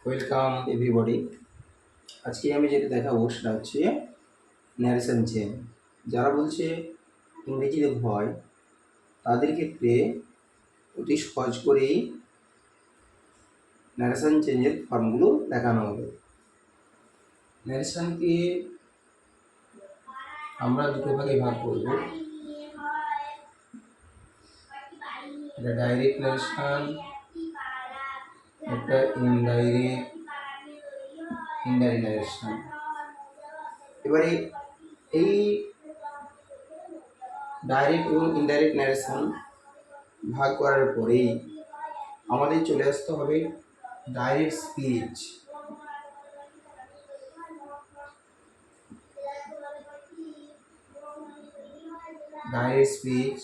Welcome everybody. আজকে আমি যেটা দেখাবো সেটা হচ্ছে ন্যারেশন চেন। যারা বলছে ইংরেজিতে ভয়, তাদের ক্ষেত্রে অতি সহজ করেই ন্যারেশন চেঞ্জের ফর্মগুলো দেখানো হবে। ন্যারেশনকে আমরা দুটো ভাগে ভাগ করব, একটা ডাইরেক্ট ন্যারেশন, একটা ইনডাইরেক্ট ন্যারেশন। এবারে এই ডাইরেক্ট এবং ইনডাইরেক্ট ন্যারেশন ভাগ করার পরেই আমাদের চলে আসতে হবে direct speech. Direct speech,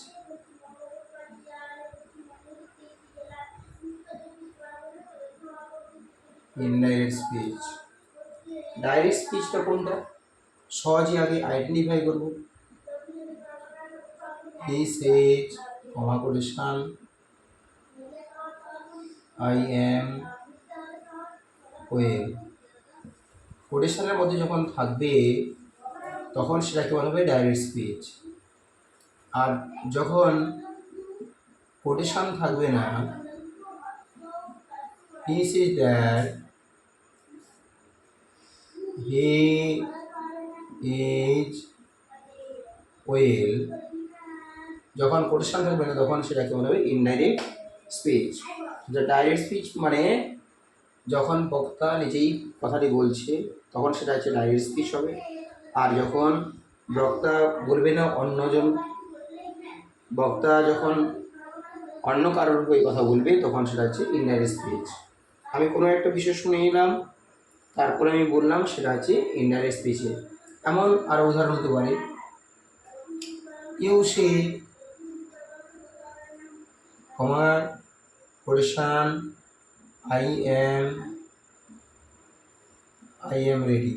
indirect speech. Direct স্পিচটা কোনটা সহজে আগে আইডেন্টিফাই করব। He says, comma quotation, I am well. কোটেশনের মধ্যে যখন থাকবে তখন সেটাকে বলা হবে ডাইরেক্ট স্পিচ। আর যখন কোটেশন থাকবে না, he says that, he is well, যখন কোটেশন থাকবে না তখন সেটাকে বলা হবে ইনডাইরেক্ট স্পিচ। ডাইরেক্ট স্পিচ মানে যখন বক্তা নিজেই কথাটি বলছে তখন সেটা হচ্ছে ডাইরেক্ট স্পিচ হবে। আর যখন বক্তা বলবে না, বক্তা যখন অন্য কারোর হয়ে কথা বলবে তখন সেটা হচ্ছে ইনডাইরেক্ট স্পিচ। আমি কোনো একটা বিষয় শুনে নিলাম, তারপরে আমি বললাম, সেটা হচ্ছে ইনডাইরেক্ট স্পিচে। এমন আরও উদাহরণ হতে পারে, you say, comma quotation, I am ready.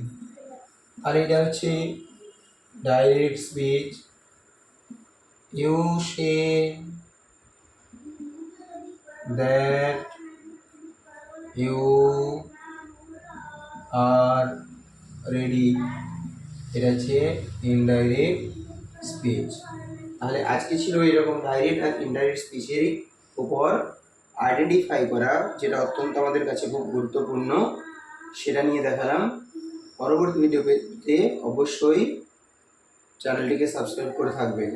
আর এটা হচ্ছে direct speech. You say that you are ready, এটা হচ্ছে ইনডাইরেক্ট স্পিচ। তাহলে আজকে ছিল এরকম ডাইরেক্ট আর ইনডাইরেক্ট স্পিচের উপর আইডেন্টিফাই করা, যেটা অত্যন্ত আমাদের কাছে খুব গুরুত্বপূর্ণ, সেটা নিয়ে দেখালাম। পরবর্তী ভিডিওতে অবশ্যই চ্যানেলটিকে সাবস্ক্রাইব করে থাকবেন।